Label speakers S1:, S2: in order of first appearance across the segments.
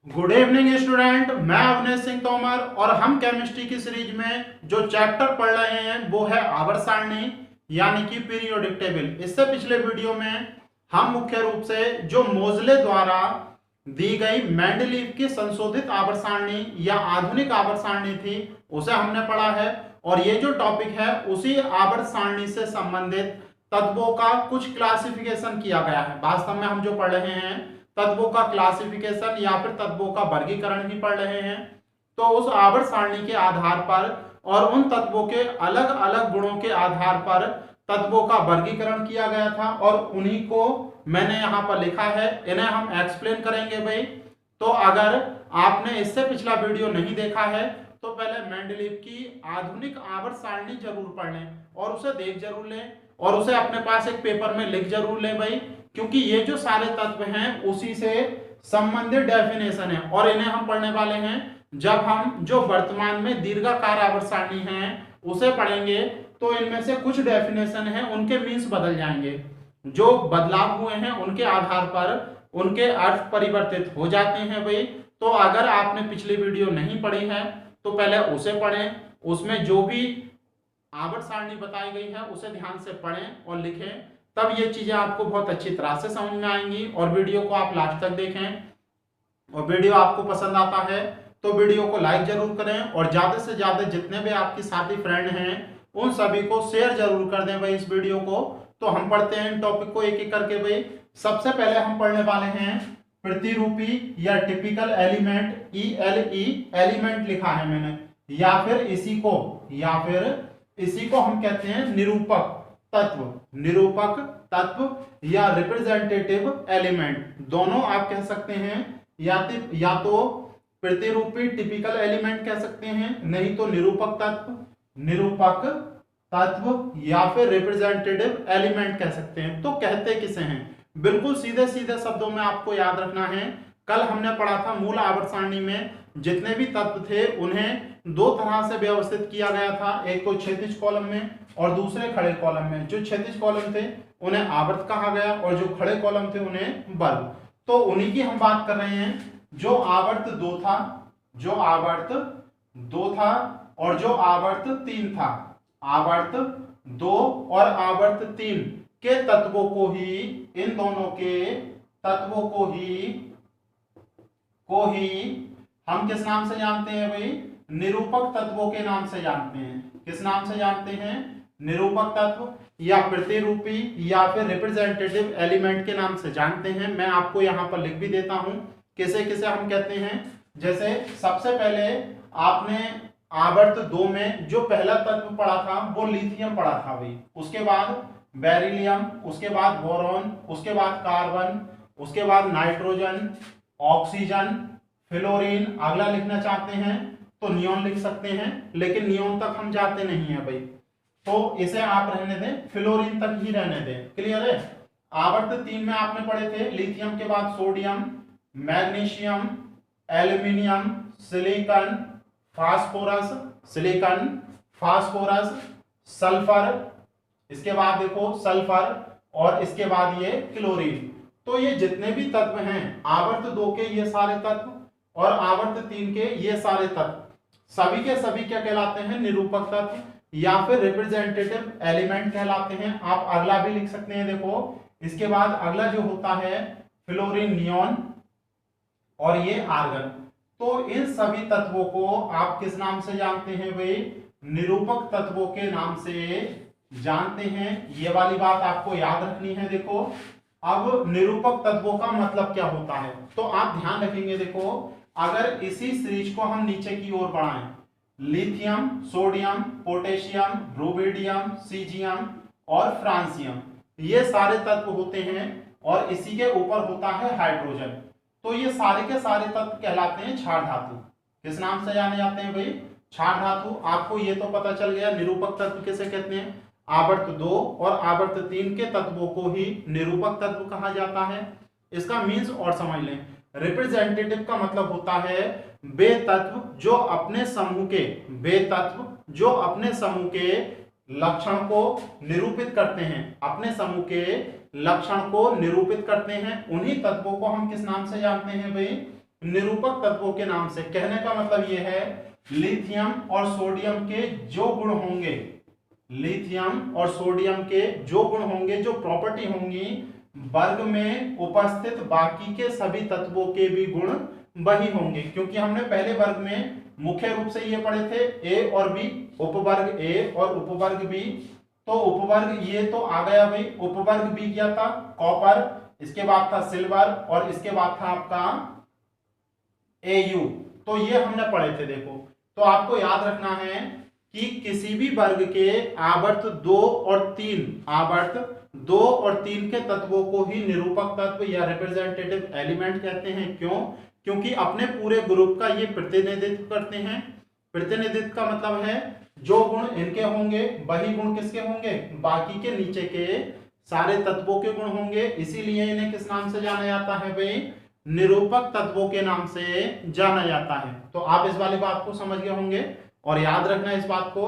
S1: Good evening student. मैं अवनेश सिंह तोमर और हम केमिस्ट्री की सीरीज में जो चैप्टर पढ़ रहे हैं वो है आवर्त सारणी यानी कि पीरियोडिक टेबल। इससे पिछले वीडियो में हम मुख्य रूप से जो मोजले द्वारा दी गई मेंडलीव की संशोधित आवर्त सारणी या आधुनिक आवर्त सारणी थी उसे हमने पढ़ा है। और ये जो टॉपिक है उसी आवर्त सारणी से संबंधित तत्वों का कुछ क्लासिफिकेशन किया गया है। वास्तव में हम जो पढ़ रहे हैं तत्वों का क्लासिफिकेशन या फिर तत्वों का वर्गीकरण ही पढ़ रहे हैं। तो उस आवर्त सारणी के आधार पर और उन तत्वों के अलग अलग गुणों के आधार पर तत्वों का वर्गीकरण किया गया था और उन्हीं को मैंने यहाँ पर लिखा है, इन्हें हम एक्सप्लेन करेंगे भाई। तो अगर आपने इससे पिछला वीडियो नहीं देखा है तो पहले मेंडलीव की आधुनिक आवर्त सारणी जरूर पढ़ लें और उसे देख जरूर लें और उसे अपने पास एक पेपर में लिख जरूर लें भाई, क्योंकि ये जो सारे तत्व हैं उसी से संबंधित डेफिनेशन है और इन्हें हम पढ़ने वाले हैं जब हम जो वर्तमान में दीर्घाकार आवर्त सारणी है उसे पढ़ेंगे। तो इनमें से कुछ डेफिनेशन है उनके मीन्स बदल जाएंगे, जो बदलाव हुए हैं उनके आधार पर उनके अर्थ परिवर्तित हो जाते हैं भाई। तो अगर आपने पिछली वीडियो नहीं पढ़ी है तो पहले उसे पढ़ें, उसमें जो भी आवर्त सारणी बताई गई है उसे ध्यान से पढ़ें और लिखें, तब ये चीजें आपको बहुत अच्छी तरह से समझ में आएंगी। और वीडियो को आप लास्ट तक देखें और वीडियो आपको पसंद आता है तो वीडियो को लाइक जरूर करें और ज्यादा से ज्यादा जितने भी आपके साथी फ्रेंड हैं उन सभी को शेयर जरूर कर दें भाई इस वीडियो को। तो हम पढ़ते हैं इन टॉपिक को एक एक करके भाई। सबसे पहले हम पढ़ने वाले हैं प्रतिरूपी या टिपिकल एलिमेंट, ELE एलिमेंट लिखा है मैंने, या फिर इसी को हम कहते हैं निरूपक तत्व या रिप्रेजेंटेटिव एलिमेंट, दोनों आप कह सकते हैं। या तो प्रतिरूपी टिपिकल एलिमेंट कह सकते हैं, नहीं तो निरूपक तत्व या फिर रिप्रेजेंटेटिव एलिमेंट कह सकते हैं। तो कहते किसे हैं, बिल्कुल सीधे सीधे शब्दों में आपको याद रखना है। कल हमने पढ़ा था मूल आवर्त सारणी में जितने भी तत्व थे उन्हें दो तरह से व्यवस्थित किया गया था, एक तो क्षैतिज कॉलम में और दूसरे खड़े कॉलम में। जो क्षैतिज कॉलम थे उन्हें आवर्त कहा गया और जो खड़े कॉलम थे उन्हें वर्ग। तो उन्हीं की हम बात कर रहे हैं। जो आवर्त दो था और जो आवर्त तीन था, आवर्त दो और आवर्त तीन के तत्वों को ही, इन दोनों के तत्वों को ही हम किस नाम से जानते हैं भाई, निरूपक तत्वों के नाम से जानते हैं। किस नाम से जानते हैं, निरूपक तत्व या प्रतिरूपी या फिर रिप्रेजेंटेटिव एलिमेंट के नाम से जानते हैं। मैं आपको यहां पर लिख भी देता हूं किसे किसे हम कहते हैं। जैसे सबसे पहले आपने आवर्त दो में जो पहला तत्व पढ़ा था वो लिथियम पढ़ा था भाई, उसके बाद बेरिलियम, उसके बाद बोरॉन, उसके बाद कार्बन, उसके बाद नाइट्रोजन, ऑक्सीजन, फ्लोरीन। अगला लिखना चाहते हैं तो नियोन लिख सकते हैं, लेकिन नियोन तक हम जाते नहीं है भाई, तो इसे आप रहने दें, फ्लोरीन तक ही रहने दें। क्लियर है। आवर्त तीन में आपने पढ़े थे लिथियम के बाद sodium, magnesium, aluminium, silicon, phosphorus, sulphur, इसके बाद देखो सल्फर और इसके बाद ये क्लोरीन। तो ये जितने भी तत्व हैं आवर्त दो के ये सारे तत्व और आवर्त तीन के ये सारे तत्व सभी के सभी क्या कहलाते हैं, निरूपक तत्व या फिर रिप्रेजेंटेटिव एलिमेंट कहलाते हैं। आप अगला भी लिख सकते हैं। देखो इसके बाद अगला जो होता है फ्लोरीन, नियोन और ये आर्गन। तो इन सभी तत्वों को आप किस नाम से जानते हैं भाई, निरूपक तत्वों के नाम से जानते हैं। ये वाली बात आपको याद रखनी है। देखो अब निरूपक तत्वों का मतलब क्या होता है तो आप ध्यान रखेंगे। देखो अगर इसी सीरीज को हम नीचे की ओर बढ़ाएं, lithium, sodium, potassium, rubidium, caesium और फ्रांसियम, ये सारे तत्व होते हैं और इसी के ऊपर होता है हाइड्रोजन। तो ये सारे के सारे तत्व कहलाते हैं क्षार धातु। किस नाम से जाने जाते हैं भाई, क्षार धातु। आपको ये तो पता चल गया निरूपक तत्व किसे कहते हैं, आवर्त दो और आवर्त तीन के तत्वों को ही निरूपक तत्व कहा जाता है। इसका मीन्स और समझ लें। रिप्रेजेंटेटिव का मतलब होता है वे तत्व जो अपने समूह के लक्षण को निरूपित करते हैं, अपने समूह के लक्षण को निरूपित करते हैं। उन्हीं तत्वों को हम किस नाम से जानते हैं भाई, निरूपक तत्वों के नाम से। कहने का मतलब यह है लिथियम और सोडियम के जो गुण होंगे, लिथियम और सोडियम के जो गुण होंगे, जो प्रॉपर्टी होंगी, वर्ग में उपस्थित बाकी के सभी तत्वों के भी गुण वही होंगे। क्योंकि हमने पहले वर्ग में मुख्य रूप से ये पढ़े थे ए और बी, उपवर्ग ए और उपवर्ग बी। तो उपवर्ग ये तो आ गया भाई, उपवर्ग बी क्या था, कॉपर, इसके बाद था सिल्वर और इसके बाद था आपका एयू। तो ये हमने पढ़े थे। देखो, तो आपको याद रखना है कि किसी भी वर्ग के आवर्त 2 और 3, आवर्त 2 और 3 के तत्वों को ही निरूपक तत्व या रिप्रेजेंटेटिव एलिमेंट कहते हैं। क्यों? क्योंकि अपने पूरे ग्रुप का ये प्रतिनिधित्व करते हैं। प्रतिनिधित्व का मतलब है जो गुण इनके होंगे वही गुण किसके होंगे, बाकी के नीचे के सारे तत्वों के गुण होंगे। इसीलिए इन्हें किस नाम से जाना जाता है भाई, निरूपक तत्वों के नाम से जाना जाता है। तो आप इस वाली बात को समझ गए होंगे और याद रखना इस बात को।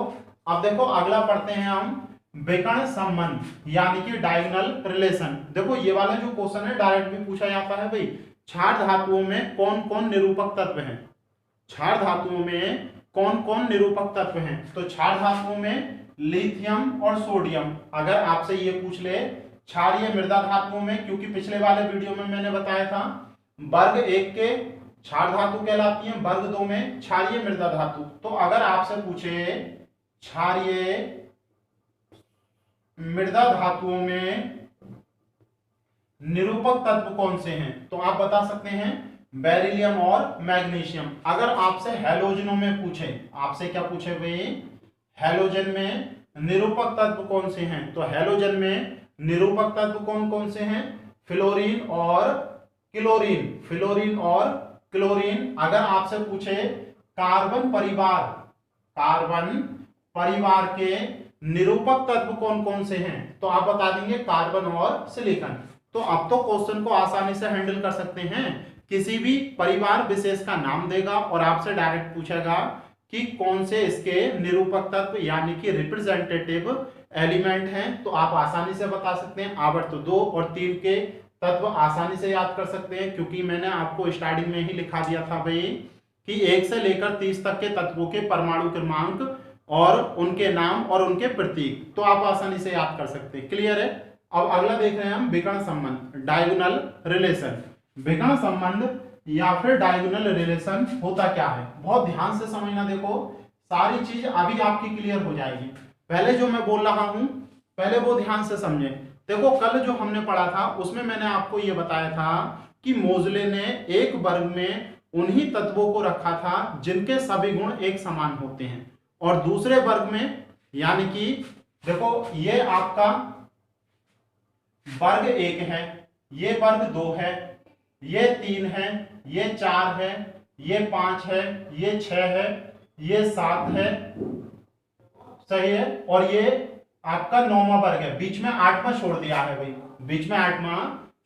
S1: अब देखो अगला पढ़ते हैं हम विकर्ण संबंध यानी कि डायगोनल रिलेशन। देखो ये वाला जो क्वेश्चन है डायरेक्ट भी पूछा जाता है भाई, क्षार धातुओं में कौन कौन निरूपक तत्व हैं, क्षार धातुओं में कौन कौन निरूपक तत्व हैं। तो क्षार धातुओं में लिथियम और सोडियम। अगर आपसे ये पूछ ले क्षारीय मृदा धातुओं में, क्योंकि पिछले वाले वीडियो में मैंने बताया था वर्ग 1 के क्षार धातु कहलाती है, वर्ग 2 में क्षारीय मृदा धातु। तो अगर आपसे पूछे क्षारीय मृदा धातुओं में निरूपक तत्व कौन से हैं, तो आप बता सकते हैं बेरिलियम और मैग्नीशियम। अगर आपसे हैलोजनों में पूछे, आपसे क्या पूछे भाई, हैलोजन में निरूपक तत्व कौन से हैं, तो हैलोजन में निरूपक तत्व कौन कौन से हैं, फ्लोरीन और क्लोरीन, फ्लोरीन और क्लोरीन। अगर आपसे पूछे कार्बन परिवार, कार्बन परिवार के निरूपक तत्व कौन कौन से हैं, तो आप बता देंगे कार्बन और सिलिकॉन। तो अब तो क्वेश्चन को आसानी से हैंडल कर सकते हैं। किसी भी परिवार विशेष का नाम देगा और आपसे डायरेक्ट पूछेगा कि कौन से इसके निरूपक तत्व यानी कि रिप्रेजेंटेटिव एलिमेंट हैं, तो आप आसानी से बता सकते हैं। आवर्त 2 और 3 के तत्व आसानी से याद कर सकते हैं, क्योंकि मैंने आपको स्टार्टिंग में ही लिखा दिया था भाई कि 1 से लेकर 30 तक के तत्वों के परमाणु क्रमांक और उनके नाम और उनके प्रतीक, तो आप आसानी से याद कर सकते हैं। क्लियर है? अब अगला देख रहे हैं हम विकर्ण संबंध, डायगोनल रिलेशन। विकर्ण संबंध या फिर डायगोनल रिलेशन होता क्या है, बहुत ध्यान से समझना। देखो सारी चीज अभी आपकी क्लियर हो जाएगी। पहले जो मैं बोल रहा हूं पहले वो ध्यान से समझे। देखो कल जो हमने पढ़ा था उसमें मैंने आपको ये बताया था कि मोजले ने एक वर्ग में उन्हीं तत्वों को रखा था जिनके सभी गुण एक समान होते हैं, और दूसरे वर्ग में यानी कि देखो ये आपका वर्ग 1 है, ये वर्ग 2 है, ये 3 है, ये 4 है, ये 5 है, ये 6 है, ये 7 है, सही है, और ये आपका 9वां वर्ग है। बीच में 8वां छोड़ दिया है भाई, बीच में 8वां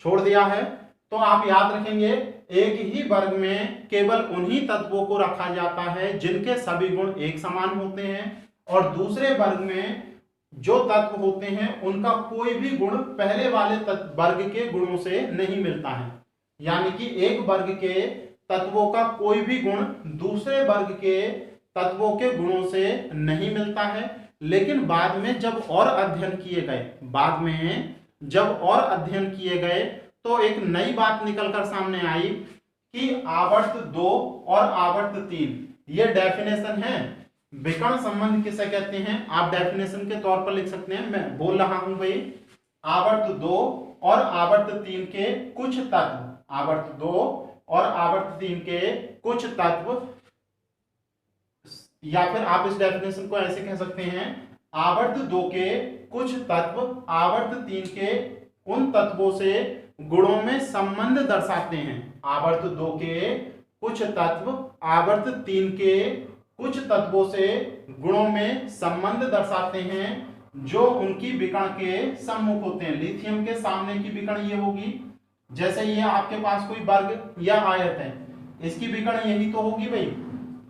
S1: छोड़ दिया है। तो आप याद रखेंगे एक ही वर्ग में केवल उन्हीं तत्वों को रखा जाता है जिनके सभी गुण एक समान होते हैं, और दूसरे वर्ग में जो तत्व होते हैं उनका कोई भी गुण पहले वाले वर्ग के गुणों से नहीं मिलता है। यानी कि एक वर्ग के तत्वों का कोई भी गुण दूसरे वर्ग के तत्वों के गुणों से नहीं मिलता है। लेकिन बाद में जब और अध्ययन किए गए, बाद में जब और अध्ययन किए गए तो एक नई बात निकलकर सामने आई कि आवर्त 2 और आवर्त 3 ये डेफिनेशन है। विकर्ण संबंध किसे कहते हैं आप डेफिनेशन के तौर पर लिख सकते हैं। मैं बोल रहा हूं भाई आवर्त 2 और आवर्त 3 के कुछ तत्व, आवर्त 2 और आवर्त 3 के कुछ तत्व, या फिर आप इस डेफिनेशन को ऐसे कह सकते हैं आवर्त 2 के कुछ तत्व आवर्त 3 के उन तत्वों से गुणों में संबंध दर्शाते हैं। आवर्त 2 के कुछ तत्व आवर्त 3 के कुछ तत्वों से गुणों में संबंध दर्शाते हैं जो उनकी विकर्ण के सम्मुख होते हैं। लिथियम के सामने की विकर्ण ये होगी, जैसे ये आपके पास कोई वर्ग या आयत है, इसकी विकर्ण यही तो होगी भाई।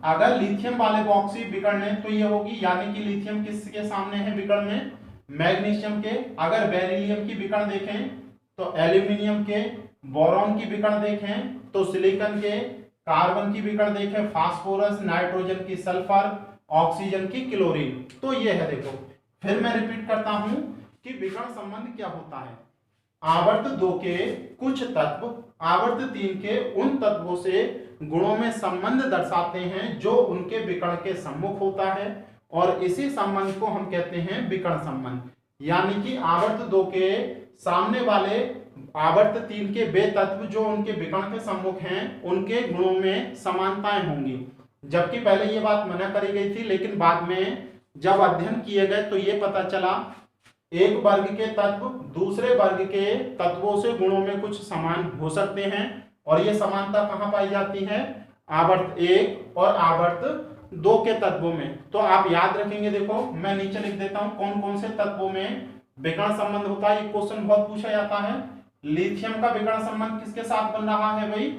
S1: अगर लिथियम वाले बॉक्स की विकर्ण है तो ये होगी, यानी कि लिथियम किसके सामने है विकर्ण में, मैग्नीशियम के। अगर बेरिलियम की विकर्ण देखें तो एल्यूमिनियम के, बोरॉन की विकर्ण देखें तो सिलिकॉन के, कार्बन की विकर्ण देखें फास्फोरस, नाइट्रोजन की सल्फर, ऑक्सीजन की क्लोरीन। तो ये है, देखो फिर मैं रिपीट करता हूं कि विकर्ण संबंध क्या होता है। आवर्त 2 के कुछ तत्व आवर्त 3 के उन तत्वों से गुणों में संबंध दर्शाते हैं जो उनके विकर्ण के सम्मुख होता है, और इसी संबंध को हम कहते हैं विकर्ण संबंध। यानी कि आवर्त 2 के सामने वाले आवर्त 3 के वे तत्व जो उनके विकर्ण के सम्मुख हैं उनके गुणों में समानताएं होंगी। जबकि पहले ये बात मना करी गई थी, लेकिन बाद में जब अध्ययन किए गए तो ये पता चला एक वर्ग के तत्व दूसरे वर्ग के तत्वों से गुणों में कुछ समान हो सकते हैं, और ये समानता कहाँ पाई जाती है, आवर्त 1 और आवर्त 2 के तत्वों में। तो आप याद रखेंगे, देखो मैं नीचे लिख देता हूं कौन कौन से तत्वों में विकर्ण संबंध होता है। ये क्वेश्चन बहुत पूछा जाता है। लिथियम का विकर्ण संबंध किसके साथ बन रहा है भाई,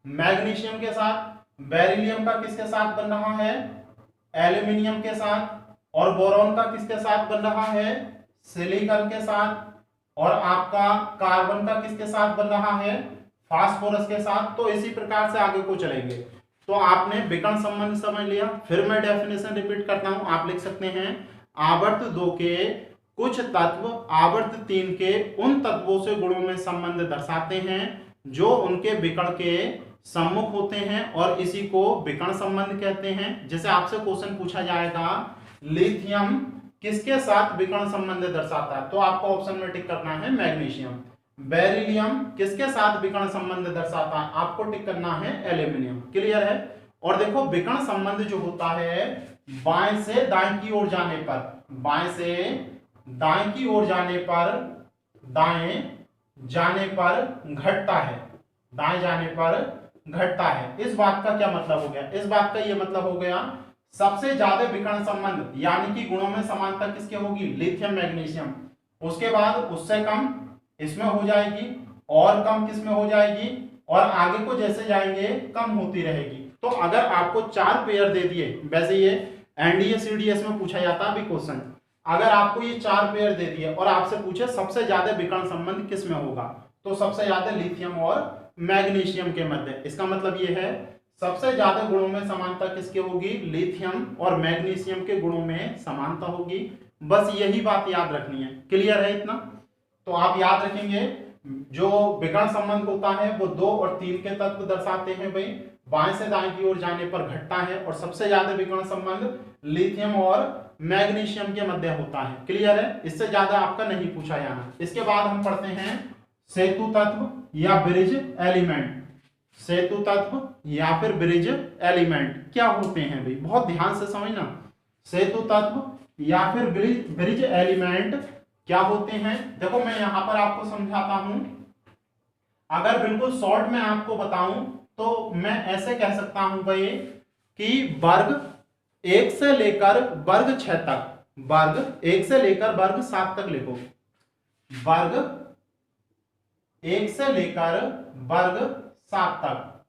S1: मैग्नीशियम के साथ। बेरिलियम का किसके साथ बन रहा है, एल्यूमिनियम के साथ। और बोरॉन का किसके साथ बन रहा है, सिलिकॉन के साथ। और आपका कार्बन का किसके साथ बन रहा है, फास्फोरस के साथ। तो इसी प्रकार से आगे को चलेंगे। तो आपने विकर्ण संबंध समझ लिया। फिर मैं डेफिनेशन रिपीट करता हूं, आप लिख सकते हैं आवर्त 2 के कुछ तत्व आवर्त 3 के उन तत्वों से गुणों में संबंध दर्शाते हैं जो उनके विकर्ण के सम्मुख होते हैं, और इसी को विकर्ण संबंध कहते हैं। जैसे आपसे क्वेश्चन पूछा जाएगा लिथियम किसके साथ विकर्ण संबंध दर्शाता है, तो आपको ऑप्शन में टिक करना है मैग्नीशियम। बेरिलियम किसके साथ विकर्ण संबंध दर्शाता है, आपको टिक करना है एल्यूमिनियम। क्लियर है। और देखो विकर्ण संबंध जो होता है बाएं से दाएं की ओर जाने पर, बाएं से दाएं की ओर जाने पर, दाएं जाने पर घटता है, दाएं जाने पर घटता है। इस बात का क्या मतलब हो गया, इस बात का यह मतलब हो गया सबसे ज्यादा विकर्ण संबंध यानी कि गुणों में समानता किसके होगी, लिथियम मैग्नीशियम। उसके बाद उससे कम इसमें हो जाएगी, और कम किसमें हो जाएगी, और आगे को जैसे जाएंगे कम होती रहेगी। तो अगर आपको 4 पेयर दे दिए, वैसे ये एनडीए सीडीएस में पूछा जाता है अभी क्वेश्चन, अगर आपको ये 4 पेयर दे दिए और आपसे पूछे सबसे ज्यादा विकर्ण संबंध किसमें होगा, तो सबसे ज्यादा लिथियम और मैग्नीशियम के मध्य। इसका मतलब ये है सबसे ज्यादा गुणों में समानता किसके होगी, लिथियम और मैग्नीशियम के गुणों में समानता होगी। बस यही बात याद रखनी है। क्लियर है इतना। तो आप याद रखेंगे जो विकर्ण संबंध होता है वो 2 और 3 के तत्व दर्शाते हैं भाई, बाएं से दाएं की ओर जाने पर घटता है, और सबसे ज्यादा विकर्ण संबंध लिथियम और मैग्नीशियम के मध्य होता है। क्लियर है, इससे ज्यादा आपका नहीं पूछा जाना। इसके बाद हम पढ़ते हैं सेतु तत्व या ब्रिज एलिमेंट। सेतु तत्व या फिर ब्रिज एलिमेंट क्या होते हैं भाई, बहुत ध्यान से समझना। सेतु तत्व या फिर ब्रिज एलिमेंट क्या होते हैं, देखो मैं यहां पर आपको समझाता हूं। अगर बिल्कुल शॉर्ट में आपको बताऊं तो मैं ऐसे कह सकता हूं भाई कि वर्ग 1 से लेकर वर्ग 6 तक, वर्ग 1 से लेकर वर्ग 7 तक लिखो। वर्ग 1 से लेकर वर्ग 7 तक,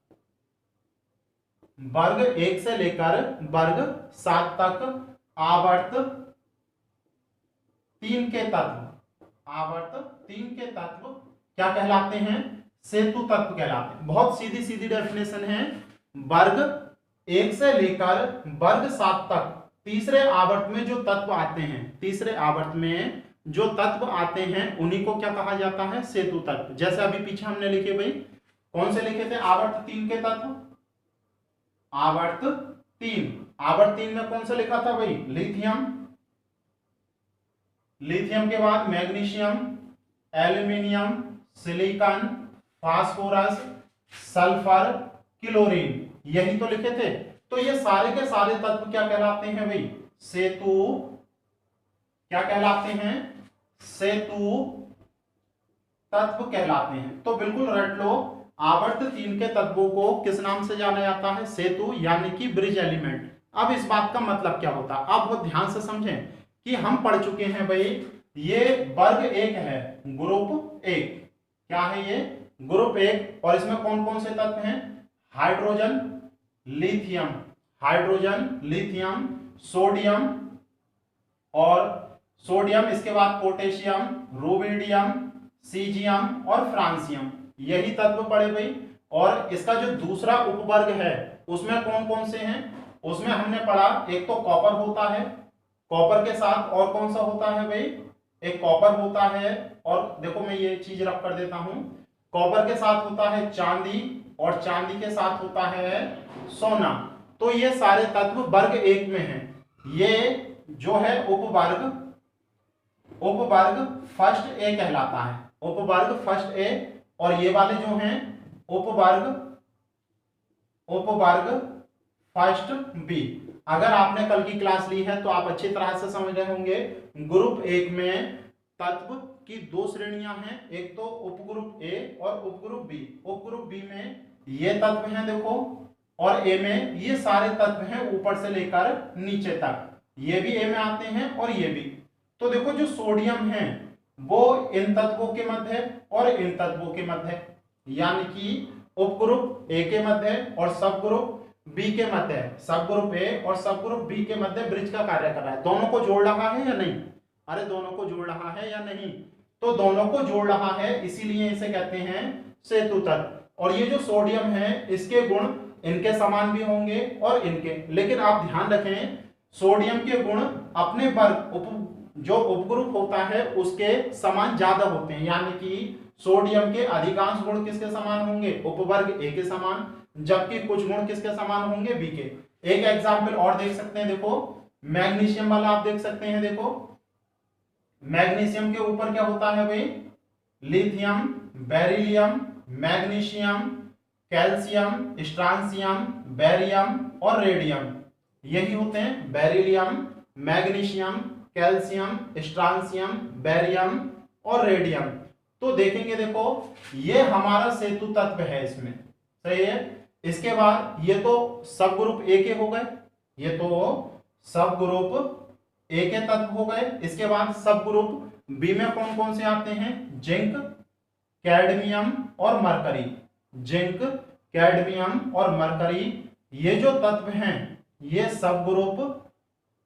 S1: वर्ग 1 से लेकर वर्ग 7 तक आवर्त 3 के तत्व, आवर्त 3 के तत्व क्या कहलाते हैं, सेतु तत्व कहलाते हैं। बहुत सीधी सीधी डेफिनेशन है। वर्ग 1 से लेकर वर्ग 7 तक तीसरे आवर्त में जो तत्व आते हैं, तीसरे आवर्त में जो तत्व आते हैं उन्हीं को क्या कहा जाता है, सेतु तत्व। जैसे अभी पीछे हमने लिखे भाई, कौन से लिखे थे, आवर्त 3 के तत्व, आवर्त 3। आवर्त 3 में कौन सा लिखा था भाई, लिथियम, लिथियम के बाद magnesium, aluminium, silicon, phosphorus, sulphur, chlorine, यही तो लिखे थे। तो ये सारे के सारे तत्व क्या कहलाते हैं भाई, सेतु, क्या कहलाते हैं, सेतु तत्व कहलाते हैं। तो बिल्कुल रट लो, आवर्त 3 के तत्वों को किस नाम से जाना जाता है, सेतु यानी कि ब्रिज एलिमेंट। अब इस बात का मतलब क्या होता है, आप बहुत ध्यान से समझें कि हम पढ़ चुके हैं भाई, ये वर्ग 1 है, ग्रुप 1, क्या है ये, ग्रुप 1, और इसमें कौन कौन से तत्व हैं, hydrogen, lithium, hydrogen, lithium, sodium, और सोडियम, इसके बाद पोटेशियम, रुबिडियम, सीजियम और फ्रांसियम, यही तत्व पड़े भाई। और इसका जो दूसरा उपवर्ग है उसमें कौन कौन से हैं, उसमें हमने पढ़ा एक तो कॉपर होता है, कॉपर के साथ और कौन सा होता है भाई, एक कॉपर होता है, और देखो मैं ये चीज रख कर देता हूं, कॉपर के साथ होता है चांदी, और चांदी के साथ होता है सोना। तो ये सारे तत्व वर्ग एक में हैं। ये जो है उपवर्ग फर्स्ट ए कहलाता है, उपवर्ग फर्स्ट ए, और ये वाले जो हैं उपवर्ग फर्स्ट बी। अगर आपने कल की क्लास ली है तो आप अच्छी तरह से समझ रहे होंगे। ग्रुप एक में तत्व की दो श्रेणियां हैं, एक तो उपग्रुप ए और उपग्रुप बी। उपग्रुप बी में ये तत्व हैं देखो, और ए में ये सारे तत्व हैं ऊपर से लेकर नीचे तक, ये भी ए में आते हैं और ये भी। तो देखो जो सोडियम है वो इन तत्वों के मध्य है और इन तत्वों के मध्य है, यानी कि उपग्रुप ए के मध्य है और सब ग्रुप बी के मध्य है। सब ग्रुप ए और सब ग्रुप बी के मध्य ब्रिज का कार्य कर रहा है। दोनों को जोड़ रहा है या नहीं, अरे दोनों को जोड़ रहा है या नहीं, तो दोनों को जोड़ रहा है, इसीलिए इसे कहते हैं सेतु तत्व। और ये जो सोडियम है इसके गुण इनके समान भी होंगे और इनके, लेकिन आप ध्यान रखें सोडियम के गुण अपने वर्ग जो उपग्रुप होता है उसके समान ज्यादा होते हैं, यानी कि सोडियम के अधिकांश गुण किसके समान होंगे, उपवर्ग ए के समान, जबकि कुछ गुण किसके समान होंगे, बी के। एक एग्जांपल और देख सकते हैं, देखो मैग्नीशियम वाला आप देख सकते हैं। देखो मैग्नीशियम के ऊपर क्या होता है भाई, lithium, beryllium, magnesium, calcium, strontium, barium और रेडियम, यही होते हैं beryllium, magnesium, calcium, strontium, barium और रेडियम। तो देखेंगे देखो ये हमारा सेतु तत्व है इसमें, सही है। इसके बाद ये तो सब ग्रुप ए के हो गए, ये तो सब ग्रुप ए के तत्व हो गए। इसके बाद सब ग्रुप बी में कौन कौन से आते हैं, जिंक, कैडमियम और मरकरी। जिंक, कैडमियम और मरकरी ये जो तत्व हैं ये सब ग्रुप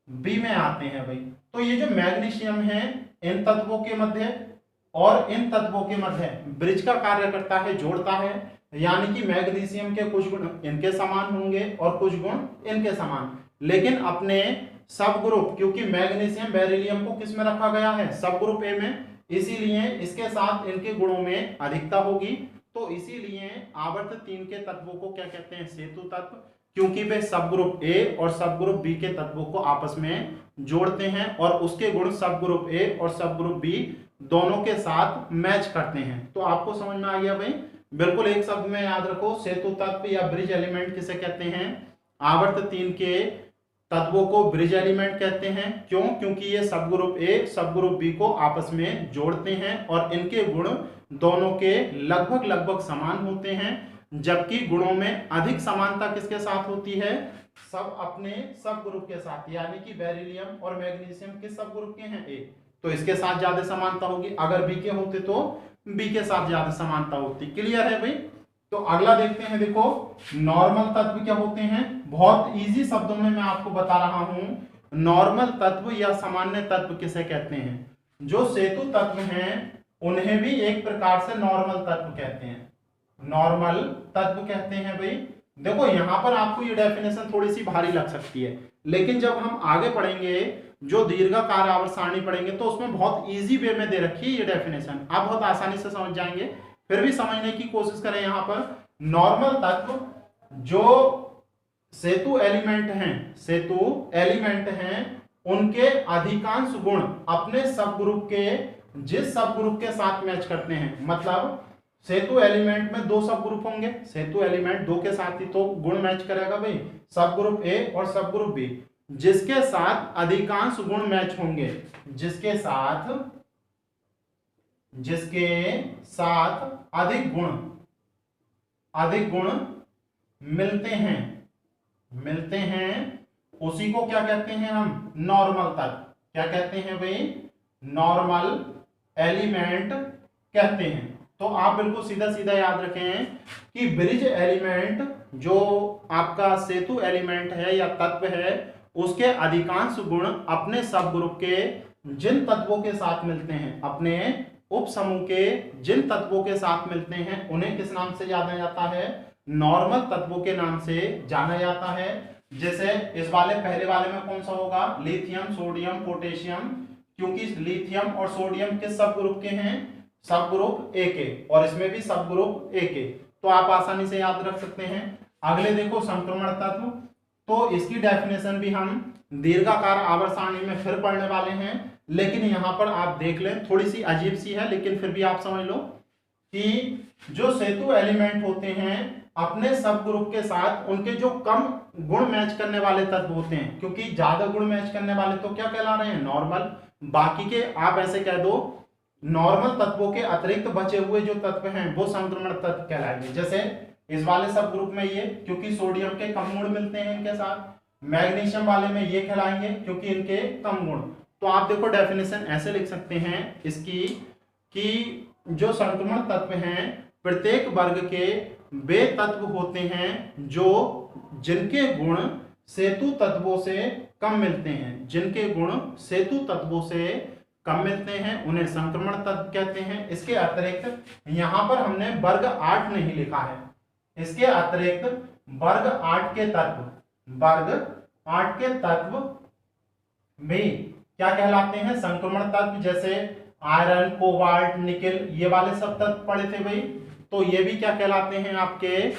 S1: बी में आते हैं भाई। तो ये जो मैग्नीशियम है इन तत्वों के मध्य और इन तत्वों के मध्य ब्रिज का कार्य करता है, जोड़ता है, यानी कि मैग्नीशियम के कुछ गुण इनके समान होंगे और कुछ गुण इनके समान। लेकिन अपने सब ग्रुप, क्योंकि मैग्नीशियम बेरिलियम को किस में रखा गया है, सब ग्रुप ए में, इसीलिए इसके साथ इनके गुणों में अधिकता होगी। तो इसीलिए आवर्त 3 के तत्वों को क्या कहते हैं, सेतु तत्व, क्योंकि वे सब ग्रुप ए और सब ग्रुप बी के तत्वों को आपस में जोड़ते हैं और उसके गुण सब ग्रुप ए और सब ग्रुप बी दोनों के साथ मैच करते हैं। तो आपको समझ में आ गया भाई, बिल्कुल एक शब्द में याद रखो, सेतु तत्व या ब्रिज एलिमेंट किसे कहते हैं, आवर्त 3 के तत्वों को ब्रिज एलिमेंट कहते हैं। क्यों, क्योंकि ये सब ग्रुप ए सब ग्रुप बी को आपस में जोड़ते हैं और इनके गुण दोनों के लगभग समान होते हैं, जबकि गुणों में अधिक समानता किसके साथ होती है, सब अपने सब ग्रुप के साथ, यानी कि बेरिलियम और मैग्नीशियम किस सब ग्रुप के हैं, ए, तो इसके साथ ज्यादा समानता होगी। अगर बी के होते तो बी के साथ ज्यादा समानता होती। क्लियर है भाई। तो अगला देखते हैं, देखो नॉर्मल तत्व क्या होते हैं। बहुत इजी शब्दों में मैं आपको बता रहा हूं, नॉर्मल तत्व या सामान्य तत्व किसे कहते हैं। जो सेतु तत्व हैं उन्हें भी एक प्रकार से नॉर्मल तत्व कहते हैं, नॉर्मल तत्व कहते हैं भाई। देखो यहां पर आपको ये डेफिनेशन थोड़ी सी भारी लग सकती है, लेकिन जब हम आगे पढ़ेंगे जो दीर्घाकार आवर्त सारणी पढ़ेंगे तो उसमें बहुत इजी वे में दे रखी है ये डेफिनेशन, आप बहुत आसानी से समझ जाएंगे। फिर भी समझने की कोशिश करें। यहां पर नॉर्मल तत्व जो सेतु एलिमेंट हैं उनके अधिकांश गुण अपने सब ग्रुप के जिस सब ग्रुप के साथ मैच करते हैं। मतलब सेतु एलिमेंट में 2 सब ग्रुप होंगे, सेतु एलिमेंट 2 के साथ ही तो गुण मैच करेगा भाई, सब ग्रुप ए और सब ग्रुप बी, जिसके साथ अधिकांश गुण मैच होंगे, जिसके साथ अधिक गुण मिलते हैं उसी को क्या कहते हैं हम, नॉर्मल तत्व। क्या कहते हैं भाई, नॉर्मल एलिमेंट कहते हैं। तो आप बिल्कुल सीधा सीधा याद रखें कि ब्रिज एलिमेंट जो आपका सेतु एलिमेंट है या तत्व है उसके अधिकांश गुण अपने सब ग्रुप के जिन तत्वों के साथ मिलते हैं, अपने उप समूह के जिन तत्वों के साथ मिलते हैं उन्हें किस नाम से जाना जाता है, नॉर्मल तत्वों के नाम से जाना जाता है। जैसे इस वाले पहले वाले में कौन सा होगा, लिथियम, सोडियम, पोटेशियम, क्योंकि लिथियम और सोडियम किस सब ग्रुप के हैं, सब ग्रुप ए के, और इसमें भी सब ग्रुप ए के, तो आप आसानी से याद रख सकते हैं। अगले देखो संक्रमण तत्व, तो इसकी डेफिनेशन भी हम दीर्घाकार आवर्त सारणी में फिर पढ़ने वाले हैं, लेकिन यहां पर आप देख लें, थोड़ी सी अजीब सी है लेकिन फिर भी आप समझ लो कि जो सेतु एलिमेंट होते हैं अपने सब ग्रुप के साथ उनके जो कम गुण मैच करने वाले तत्व होते हैं, क्योंकि ज्यादा गुण मैच करने वाले तो क्या कहला रहे हैं, नॉर्मल, बाकी के आप ऐसे कह दो नॉर्मल तत्वों के अतिरिक्त बचे हुए जो तत्व हैं वो संक्रमण तत्व कहलाएंगे। जैसे इस वाले सब ग्रुप में ये, क्योंकि सोडियम के कम गुण मिलते हैं इनके साथ, मैग्नीशियम वाले में ये कहलाएंगे क्योंकि इनके कम गुण। तो आप देखो डेफिनेशन ऐसे लिख सकते हैं इसकी कि जो संक्रमण तत्व हैं प्रत्येक वर्ग के वे तत्व होते हैं जो जिनके गुण सेतु तत्वों से कम मिलते हैं, जिनके गुण सेतु तत्वों से कम मिलते हैं उन्हें संक्रमण तत्व कहते हैं। इसके अतिरिक्त यहां पर हमने वर्ग 8 नहीं लिखा है, इसके अतिरिक्त वर्ग 8 के तत्व, वर्ग 8 के तत्व भी क्या कहलाते हैं, संक्रमण तत्व। जैसे आयरन, कोबाल्ट, निकेल, ये वाले सब तत्व पढ़े थे भाई, तो ये भी क्या कहलाते हैं, आपके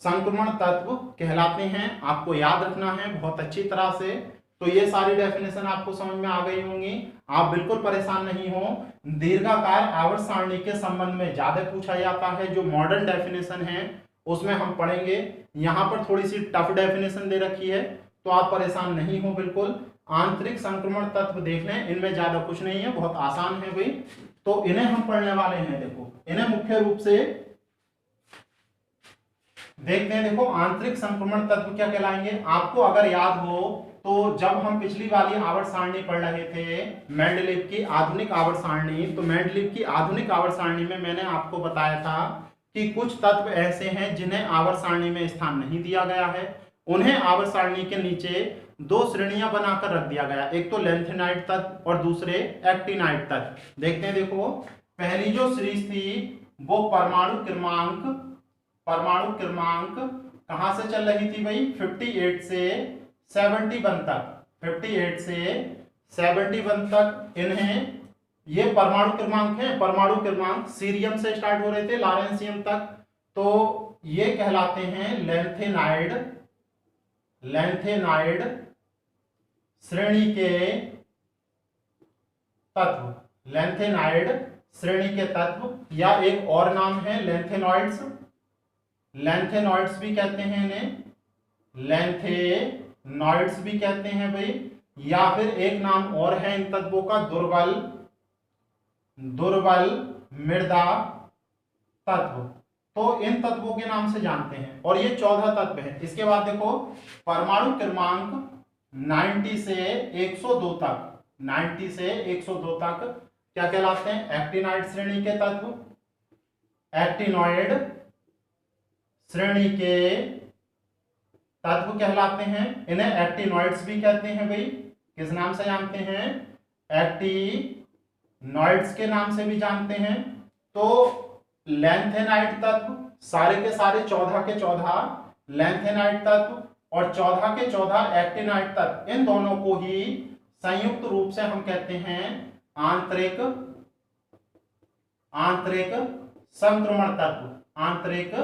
S1: संक्रमण तत्व कहलाते हैं। आपको याद रखना है बहुत अच्छी तरह से। तो ये सारी डेफिनेशन आपको समझ में आ गई होंगी, आप बिल्कुल परेशान नहीं हो। दीर्घाकार आवर्त सारणी के संबंध में ज्यादा पूछा जाता है, जो मॉडर्न डेफिनेशन है उसमें हम पढ़ेंगे। यहाँ पर थोड़ी सी टफ डेफिनेशन दे रखी है, तो आप परेशान नहीं हो बिल्कुल। आंतरिक संक्रमण तत्व देख लें, इनमें ज्यादा कुछ नहीं है, बहुत आसान है भाई, तो इन्हें हम पढ़ने वाले हैं। देखो इन्हें मुख्य रूप से देखते हैं। देखो आंतरिक संक्रमण तत्व क्या कहलाएंगे, आपको अगर याद हो तो जब हम पिछली वाली आवर्त सारणी पढ़ रहे थे मेंडलीव की आधुनिक आवर्त सारणी, तो मेंडलीव की आधुनिक आवर्त सारणी में मैंने आपको बताया था कि कुछ तत्व ऐसे हैं जिन्हें आवर्त सारणी में स्थान नहीं दिया गया है, उन्हें आवर्त सारणी के नीचे दो श्रेणियां बनाकर रख दिया गया, एक तो लेंथेनाइट तत्व और दूसरे एक्टिनाइट तत्व। देखते हैं, देखो पहली जो सीरीज थी वो परमाणु क्रमांक कहां से चल रही थी भाई, 58 से 71 तक, 58 से 71 तक इन्हें, ये परमाणु क्रमांक है, परमाणु क्रमांक सीरियम से स्टार्ट हो रहे थे लॉरेंसियम तक, तो ये कहलाते हैं लेंथेनाइड श्रेणी के तत्व, लेंथेनाइड श्रेणी के तत्व, या एक और नाम है लेंथेनॉइड्स, लेंथेनॉइड्स भी कहते हैं इन्हें, लेंथेनॉइड्स भी कहते हैं भाई, या फिर एक नाम और है इन तत्वों का दुर्बल मृदा तत्व। तो इन तत्वों के नाम से जानते हैं, और ये 14 तत्व हैं। इसके बाद देखो परमाणु क्रमांक 90 से 102 तक, 90 से 102 तक क्या कहलाते हैं, एक्टिनाइड श्रेणी के तत्व, एक्टिनॉइड श्रेणी के तत्व कहलाते हैं। इन्हें एक्टिनॉइड्स भी कहते हैं भाई, किस नाम से जानते हैं, एक्टिनॉइड्स के नाम से भी जानते हैं। तो लेंथेनाइड तत्व सारे के सारे 14 के 14 लेंथेनाइड तत्व और 14 के 14 एक्टिनाइड तत्व, इन दोनों को ही संयुक्त रूप से हम कहते हैं आंतरिक संक्रमण तत्व, आंतरिक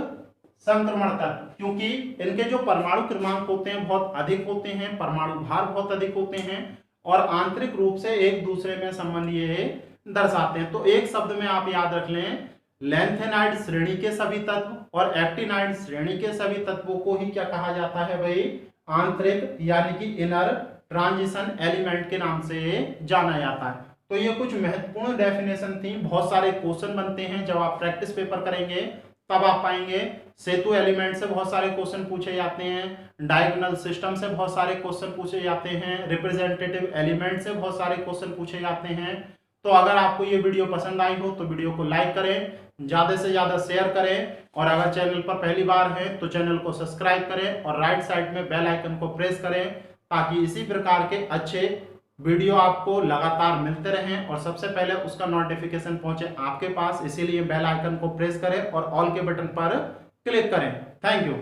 S1: संक्रमण तत्व, क्योंकि इनके जो परमाणु क्रमांक होते हैं बहुत अधिक होते हैं, परमाणु भार बहुत अधिक होते हैं, और आंतरिक रूप से एक दूसरे में संबंध ये दर्शाते हैं। तो एक शब्द में आप याद रख लें, लेंथेनाइड श्रेणी के सभी तत्व और एक्टिनाइड श्रेणी के सभी तत्वों को ही क्या कहा जाता है भाई, आंतरिक यानी कि इनर ट्रांजिशन एलिमेंट के नाम से जाना जाता है। तो ये कुछ महत्वपूर्ण डेफिनेशन थी, बहुत सारे क्वेश्चन बनते हैं, जब आप प्रैक्टिस पेपर करेंगे तब आप पाएंगे। सेतु एलिमेंट से बहुत सारे क्वेश्चन पूछे जाते हैं, डायगोनल सिस्टम से बहुत सारे क्वेश्चन पूछे जाते हैं, रिप्रेजेंटेटिव एलिमेंट से बहुत सारे क्वेश्चन पूछे जाते हैं। तो अगर आपको ये वीडियो पसंद आई हो तो वीडियो को लाइक करें, ज्यादा से ज्यादा शेयर करें, और अगर चैनल पर पहली बार है तो चैनल को सब्सक्राइब करें और राइट साइड में बेल आइकन को प्रेस करें, ताकि इसी प्रकार के अच्छे वीडियो आपको लगातार मिलते रहें और सबसे पहले उसका नोटिफिकेशन पहुंचे आपके पास, इसीलिए बेल आइकन को प्रेस करें और ऑल के बटन पर क्लिक करें। Thank you.